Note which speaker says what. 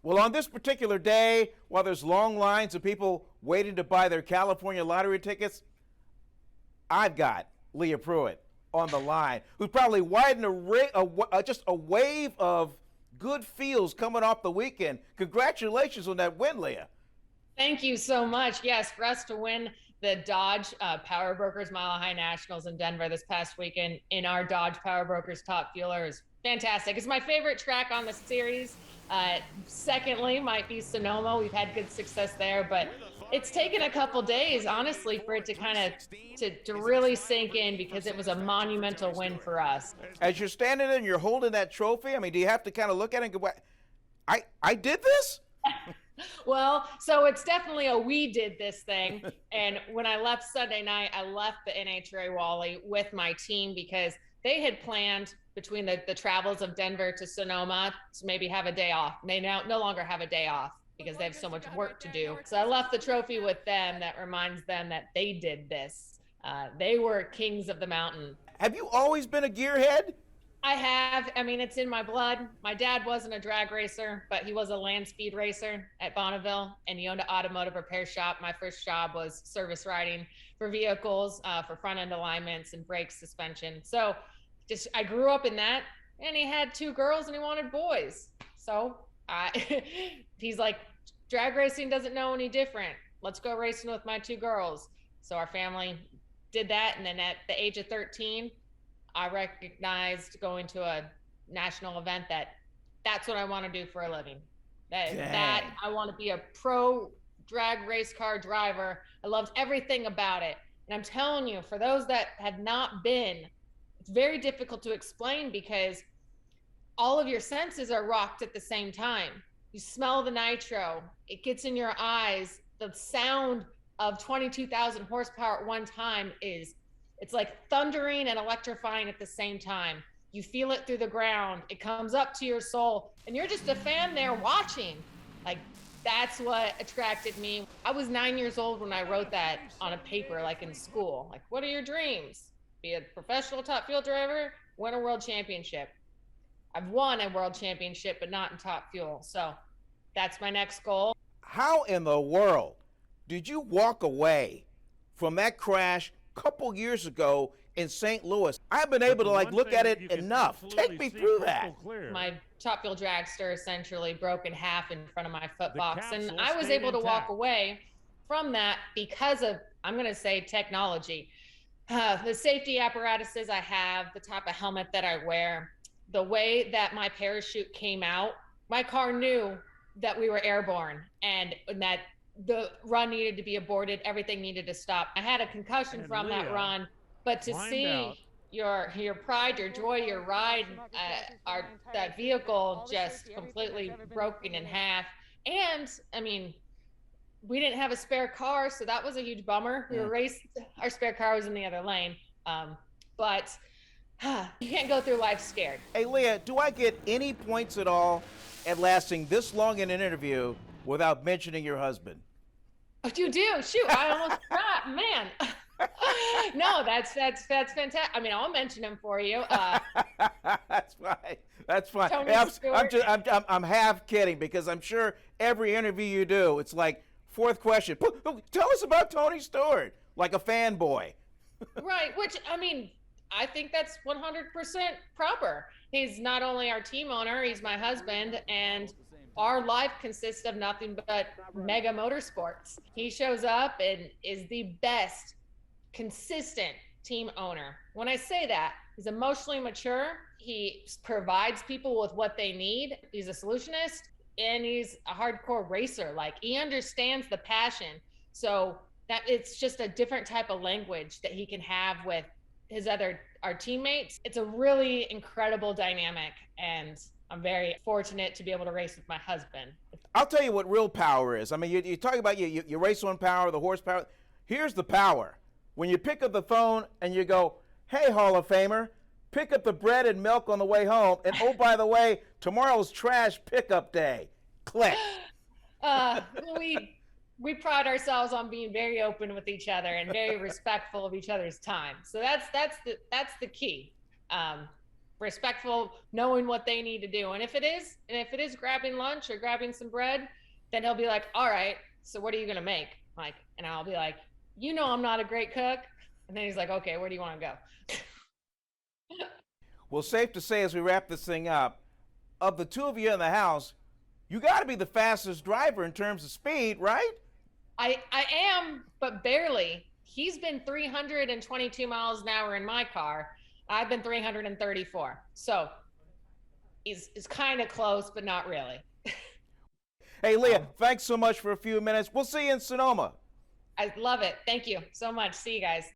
Speaker 1: Well, on this particular day, while there's long lines of people waiting to buy their California lottery tickets, I've got Leah Pruett on the line, who's probably riding just a wave of good feels coming off the weekend. Congratulations on that win, Leah.
Speaker 2: Thank you so much. Yes, for us to win the Dodge Power Brokers Mile High Nationals in Denver this past weekend in our Dodge Power Brokers Top Fueler is fantastic. It's my favorite track on the series. Secondly, might be Sonoma. We've had good success there, but it's taken a couple days, honestly, for it to kind of to really sink in, because it was a monumental win for us.
Speaker 1: As you're standing there and you're holding that trophy, I mean, do you have to kind of look at it and go, I did this?
Speaker 2: Well, so it's definitely a we did this thing. And when I left Sunday night, I left the NHRA Wally with my team because they had planned between the travels of Denver to Sonoma to maybe have a day off. They now no longer have a day off because they have so much work to do. So I left the trophy with them. That reminds them that they did this. They were kings of the mountain.
Speaker 1: Have you always been a gearhead?
Speaker 2: I have. I mean, it's in my blood. My dad wasn't a drag racer, but he was a land speed racer at Bonneville, and he owned an automotive repair shop. My first job was service riding for vehicles, for front end alignments and brakes, suspension. So I grew up in that, and he had two girls and he wanted boys. So he's like, drag racing doesn't know any different. Let's go racing with my two girls. So our family did that. And then at the age of 13, I recognized going to a national event that's what I want to do for a living. That I want to be a pro drag race car driver. I loved everything about it. And I'm telling you, for those that have not been, it's very difficult to explain because all of your senses are rocked at the same time. You smell the nitro, it gets in your eyes. The sound of 22,000 horsepower at one time it's like thundering and electrifying at the same time. You feel it through the ground. It comes up to your soul, and you're just a fan there watching. Like, that's what attracted me. I was 9 years old when I wrote that on a paper, like in school. Like, what are your dreams? Be a professional top fuel driver, win a world championship. I've won a world championship, but not in top fuel. So that's my next goal.
Speaker 1: How in the world did you walk away from that crash couple years ago in St. Louis? I've been able to look at it enough. Take me through that.
Speaker 2: My top fuel dragster essentially broke in half in front of my foot box, and I was able to walk away from that because of, I'm going to say, technology. The safety apparatuses I have, the type of helmet that I wear, the way that my parachute came out, my car knew that we were airborne and that the run needed to be aborted. Everything needed to stop. I had a concussion from that run, but to see your pride, your joy, your ride, that vehicle just completely broken in half. And I mean, we didn't have a spare car, so that was a huge bummer. We were racing. Our spare car was in the other lane. But you can't go through life scared.
Speaker 1: Hey, Leah, do I get any points at all at lasting this long in an interview without mentioning your husband?
Speaker 2: Oh, you do? Shoot, I almost forgot, man. No, that's fantastic. I mean, I'll mention him for you.
Speaker 1: That's fine. That's fine.
Speaker 2: Tony
Speaker 1: Hey,
Speaker 2: Stewart.
Speaker 1: I'm half kidding, because I'm sure every interview you do, it's like, fourth question, tell us about Tony Stewart, like a fanboy.
Speaker 2: Right, which, I mean, I think that's 100% proper. He's not only our team owner, he's my husband, and our life consists of nothing but mega motorsports. He shows up and is the best consistent team owner. When I say that, he's emotionally mature. He provides people with what they need. He's a solutionist, and he's a hardcore racer. Like, he understands the passion. So that it's just a different type of language that he can have with our teammates. It's a really incredible dynamic, and I'm very fortunate to be able to race with my husband.
Speaker 1: I'll tell you what real power is. I mean, you talk about you race on power, the horsepower. Here's the power. When you pick up the phone and you go, hey, Hall of Famer, pick up the bread and milk on the way home. And oh, by the way, tomorrow's trash pickup day. Click.
Speaker 2: We pride ourselves on being very open with each other and very respectful of each other's time. So that's the key. respectful, knowing what they need to do. And if it is grabbing lunch or grabbing some bread, then he'll be like, all right, so what are you going to make? Like, and I'll be like, you know, I'm not a great cook. And then he's like, okay, where do you want to go?
Speaker 1: Well, safe to say as we wrap this thing up, of the two of you in the house, you got to be the fastest driver in terms of speed, right?
Speaker 2: I am, but barely. He's been 322 miles an hour in my car. I've been 334. So it's kind of close, but not really.
Speaker 1: Hey, Leah, thanks so much for a few minutes. We'll see you in Sonoma.
Speaker 2: I love it. Thank you so much. See you guys.